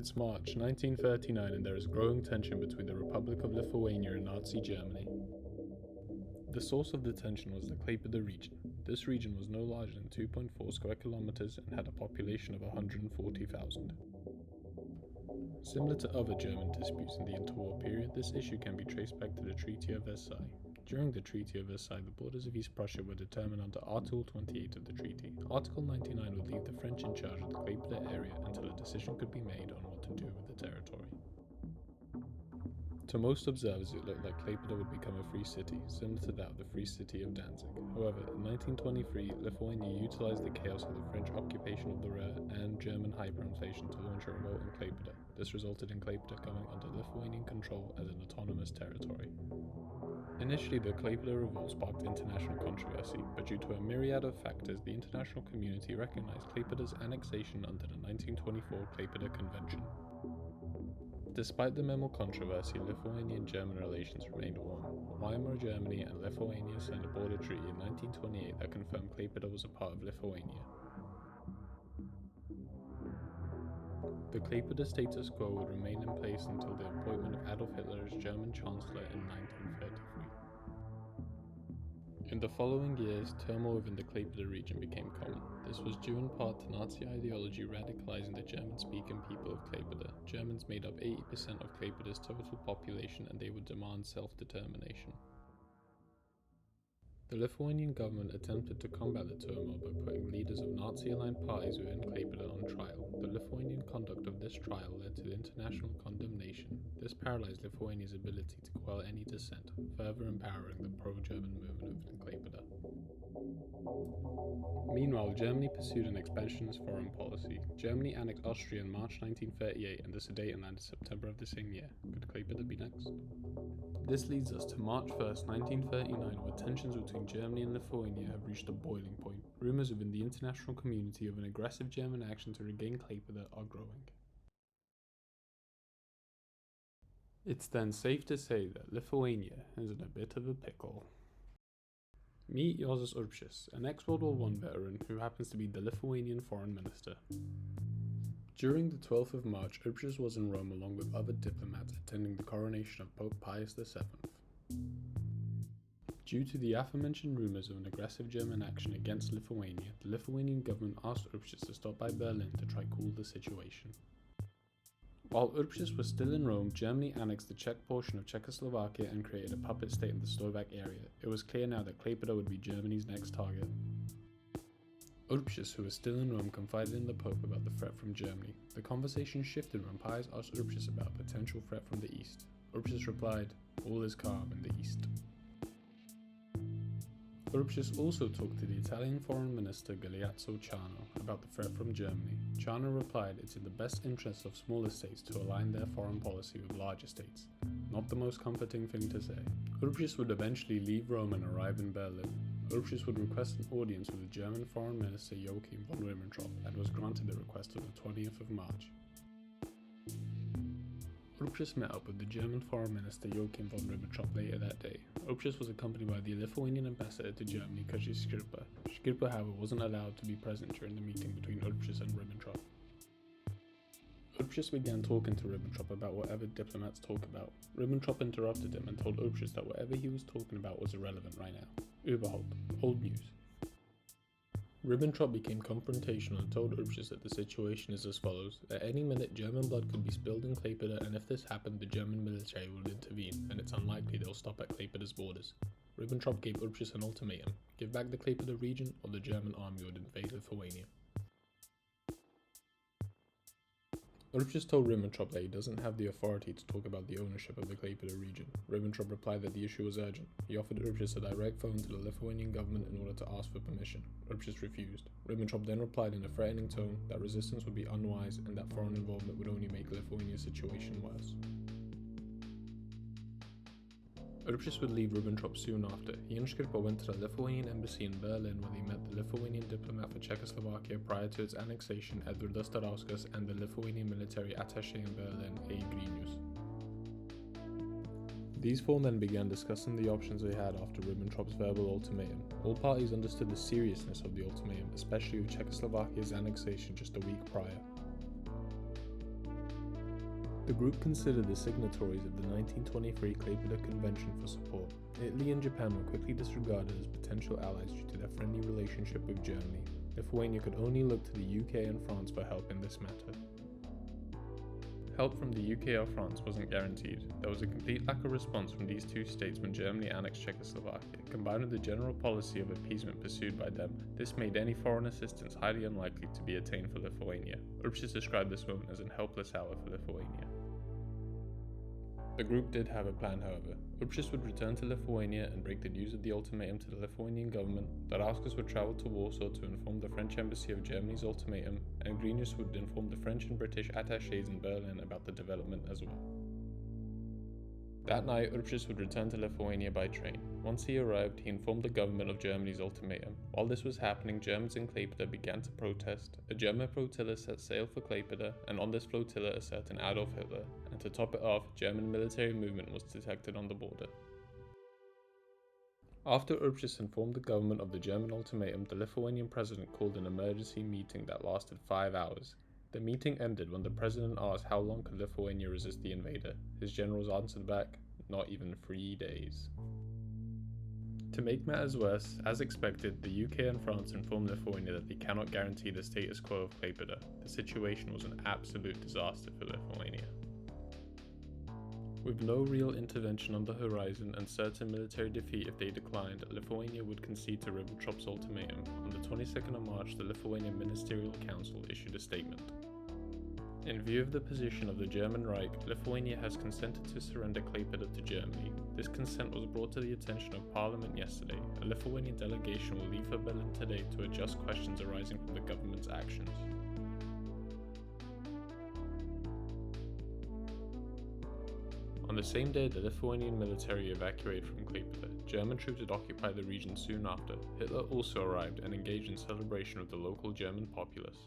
It's March 1939 and there is growing tension between the Republic of Lithuania and Nazi Germany. The source of the tension was the Klaipeda region. This region was no larger than 2.4 square kilometers and had a population of 140,000. Similar to other German disputes in the interwar period, this issue can be traced back to the Treaty of Versailles. During the Treaty of Versailles, the borders of East Prussia were determined under Article 28 of the treaty. Article 99 would leave the French in charge of the Klaipeda area until a decision could be made on what to do with the territory. To most observers, it looked like Klaipeda would become a free city, similar to that of the Free City of Danzig. However, in 1923, Lithuania utilized the chaos of the French occupation of the Ruhr and German hyperinflation to launch a revolt in Klaipeda. This resulted in Klaipeda coming under Lithuanian control as an autonomous territory. Initially, the Klaipeda revolt sparked international controversy, but due to a myriad of factors, the international community recognized Klaipeda's annexation under the 1924 Klaipeda Convention. Despite the memo controversy, Lithuanian-German relations remained warm. Weimar Germany and Lithuania signed a border treaty in 1928 that confirmed Klaipeda was a part of Lithuania. The Klaipeda status quo would remain in place until the appointment of Adolf Hitler as German Chancellor in 1933. In the following years, turmoil within the Klaipeda region became common. This was due in part to Nazi ideology radicalizing the German-speaking people of Klaipeda. Germans made up 80% of Klaipeda's total population and they would demand self-determination. The Lithuanian government attempted to combat the turmoil by putting leaders of Nazi-aligned parties within Klaipeda on trial. The Lithuanian conduct of this trial led to international condemnation. This paralyzed Lithuania's ability to quell any dissent, further empowering the pro-German movement within Klaipeda. Meanwhile, Germany pursued an expansionist foreign policy. Germany annexed Austria in March 1938 and the Sudetenland in September of the same year. Could Klaipeda be next? This leads us to March 1st, 1939, where tensions between Germany and Lithuania have reached a boiling point. Rumors within the international community of an aggressive German action to regain Klaipeda are growing. It's then safe to say that Lithuania is in a bit of a pickle. Meet Jouzas Urbsys, an ex-World War I veteran who happens to be the Lithuanian foreign minister. During the 12th of March, Urbsys was in Rome along with other diplomats attending the coronation of Pope Pius VII. Due to the aforementioned rumors of an aggressive German action against Lithuania, the Lithuanian government asked Urbsys to stop by Berlin to try cool the situation. While Urbsys was still in Rome, Germany annexed the Czech portion of Czechoslovakia and created a puppet state in the Slovak area. It was clear now that Klaipeda would be Germany's next target. Urbsys, who was still in Rome, confided in the Pope about the threat from Germany. The conversation shifted when Pius asked Urbsys about a potential threat from the east. Urbsys replied, "All is calm in the east." Urbsys also talked to the Italian Foreign Minister Galeazzo Ciano about the threat from Germany. Ciano replied it's in the best interests of smaller states to align their foreign policy with larger states. Not the most comforting thing to say. Urbsys would eventually leave Rome and arrive in Berlin. Urbsys would request an audience with the German Foreign Minister Joachim von Ribbentrop and was granted the request on the 20th of March. Urbsys met up with the German Foreign Minister Joachim von Ribbentrop later that day. Urbsys was accompanied by the Lithuanian ambassador to Germany, Kaži Škirpa. Škirpa, however, wasn't allowed to be present during the meeting between Urbsys and Ribbentrop. Urbsys began talking to Ribbentrop about whatever diplomats talk about. Ribbentrop interrupted him and told Urbsys that whatever he was talking about was irrelevant right now. Überhaupt, old news. Ribbentrop became confrontational and told Urbsys that the situation is as follows. At any minute, German blood could be spilled in Klaipeda, and if this happened, the German military would intervene, and it's unlikely they'll stop at Klaipeda's borders. Ribbentrop gave Urbsys an ultimatum: give back the Klaipeda region, or the German army would invade Lithuania. Urbsys told Ribbentrop that he doesn't have the authority to talk about the ownership of the Klaipeda region. Ribbentrop replied that the issue was urgent. He offered Urbsys a direct phone to the Lithuanian government in order to ask for permission. Urbsys refused. Ribbentrop then replied in a threatening tone that resistance would be unwise and that foreign involvement would only make Lithuania's situation worse. Urbsys would leave Ribbentrop soon after. He and Škirpa went to the Lithuanian embassy in Berlin where they met the Lithuanian diplomat for Czechoslovakia prior to its annexation, Edvardas Tarauskas, and the Lithuanian military attaché in Berlin, A. Grinius. These four then began discussing the options they had after Ribbentrop's verbal ultimatum. All parties understood the seriousness of the ultimatum, especially with Czechoslovakia's annexation just a week prior. The group considered the signatories of the 1923 Klaipeda Convention for support. Italy and Japan were quickly disregarded as potential allies due to their friendly relationship with Germany. Lithuania could only look to the UK and France for help in this matter. Help from the UK or France wasn't guaranteed. There was a complete lack of response from these two states when Germany annexed Czechoslovakia. Combined with the general policy of appeasement pursued by them, this made any foreign assistance highly unlikely to be attained for Lithuania. Urbsys described this moment as an helpless hour for Lithuania. The group did have a plan, however. Urbsys would return to Lithuania and break the news of the ultimatum to the Lithuanian government. Darauskas would travel to Warsaw to inform the French embassy of Germany's ultimatum, and Grinius would inform the French and British attachés in Berlin about the development as well. That night, Urbsys would return to Lithuania by train. Once he arrived, he informed the government of Germany's ultimatum. While this was happening, Germans in Klaipeda began to protest. A German flotilla set sail for Klaipeda, and on this flotilla a certain Adolf Hitler, and to top it off, German military movement was detected on the border. After Urbsys informed the government of the German ultimatum, the Lithuanian president called an emergency meeting that lasted 5 hours. The meeting ended when the president asked how long could Lithuania resist the invader. His generals answered back, not even 3 days. To make matters worse, as expected, the UK and France informed Lithuania that they cannot guarantee the status quo of Klaipeda. The situation was an absolute disaster for Lithuania. With no real intervention on the horizon and certain military defeat if they declined, Lithuania would concede to Ribbentrop's ultimatum. On the 22nd of March, the Lithuanian Ministerial Council issued a statement. In view of the position of the German Reich, Lithuania has consented to surrender Klaipeda to Germany. This consent was brought to the attention of Parliament yesterday. A Lithuanian delegation will leave for Berlin today to adjust questions arising from the government's actions. On the same day, the Lithuanian military evacuated from Klaipeda. German troops had occupied the region soon after. Hitler also arrived and engaged in celebration with the local German populace.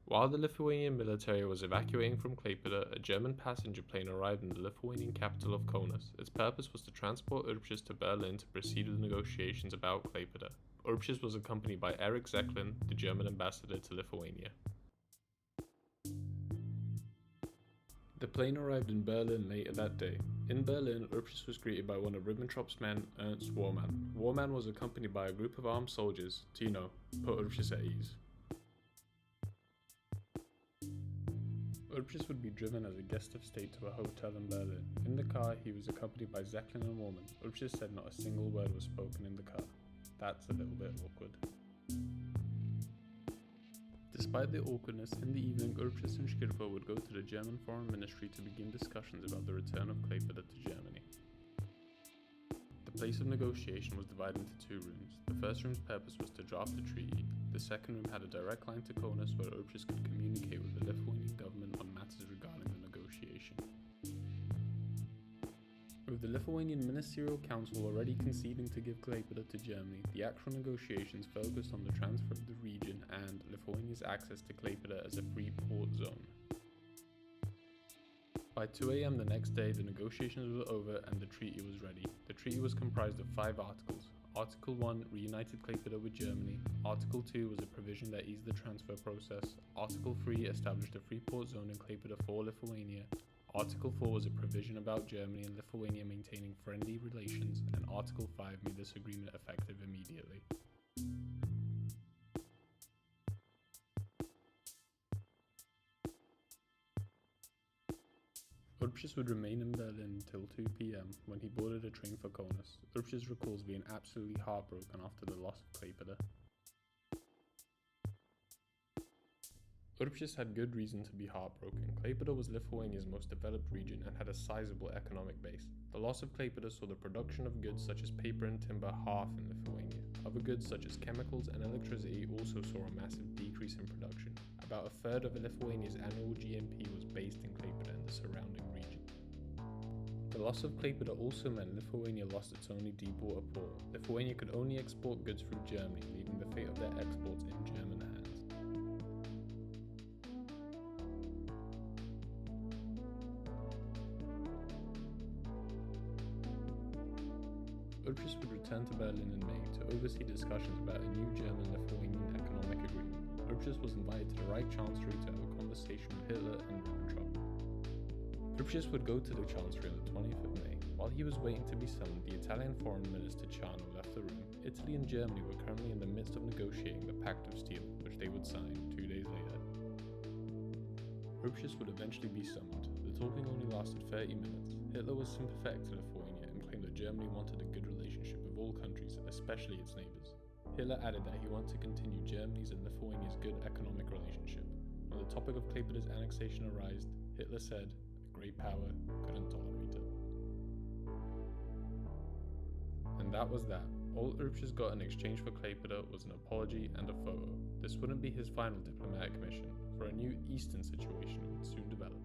While the Lithuanian military was evacuating from Klaipeda, a German passenger plane arrived in the Lithuanian capital of Kaunas. Its purpose was to transport Urbsys to Berlin to proceed with negotiations about Klaipeda. Urbsys was accompanied by Erich Zeklin, the German ambassador to Lithuania. The plane arrived in Berlin later that day. In Berlin, Urbsys was greeted by one of Ribbentrop's men, Ernst Warmann. Warmann was accompanied by a group of armed soldiers to, put Urbsys at ease. Urbsys would be driven as a guest of state to a hotel in Berlin. In the car, he was accompanied by Zeklin and Warmann. Urbsys said not a single word was spoken in the car. That's a little bit awkward. Despite the awkwardness, in the evening, Urbsys and Škirpa would go to the German Foreign Ministry to begin discussions about the return of Klaipeda to Germany. The place of negotiation was divided into 2 rooms. The first room's purpose was to draft the treaty. The second room had a direct line to Kaunas where Urbsys could communicate with the Lithuanian government on matters regarding the negotiation. With the Lithuanian Ministerial Council already conceding to give Klaipeda to Germany, the actual negotiations focused on the transfer of the region and Lithuania's access to Klaipeda as a free port zone. By 2 a.m. the next day, the negotiations were over and the treaty was ready. The treaty was comprised of 5 articles. Article 1 reunited Klaipeda with Germany. Article 2 was a provision that eased the transfer process. Article 3 established a free port zone in Klaipeda for Lithuania. Article 4 was a provision about Germany and Lithuania maintaining friendly relations, and Article 5 made this agreement effective immediately. Urbsys would remain in Berlin until 2 p.m. when he boarded a train for Kaunas. Urbsys recalls being absolutely heartbroken after the loss of Klaipeda. Urbsys had good reason to be heartbroken. Klaipeda was Lithuania's most developed region and had a sizable economic base. The loss of Klaipeda saw the production of goods such as paper and timber halve in Lithuania. Other goods such as chemicals and electricity also saw a massive decrease in production. About a third of Lithuania's annual GNP was based in Klaipeda and the surrounding region. The loss of Klaipeda also meant Lithuania lost its only deepwater port. Lithuania could only export goods from Germany, leaving the fate of their exports in German hands. Urbsys would return to Berlin in May to oversee discussions about a new German-Lithuanian economic agreement. Urbsys was invited to the Reich Chancellery to have a conversation with Hitler and Ribbentrop. Urbsys would go to the Chancellery on the 20th of May. While he was waiting to be summoned, the Italian Foreign Minister Ciano left the room. Italy and Germany were currently in the midst of negotiating the Pact of Steel, which they would sign 2 days later. Urbsys would eventually be summoned. The talking only lasted 30 minutes. Hitler was sympathetic to Lithuania and claimed that Germany wanted a good relationship with all countries, especially its neighbours. Hitler added that he wanted to continue Germany's and Lithuania's good economic relationship. When the topic of Klaipeda's annexation arose, Hitler said, "A great power couldn't tolerate it." And that was that. All Urbsys got in exchange for Klaipeda was an apology and a photo. This wouldn't be his final diplomatic mission, for a new eastern situation would soon develop.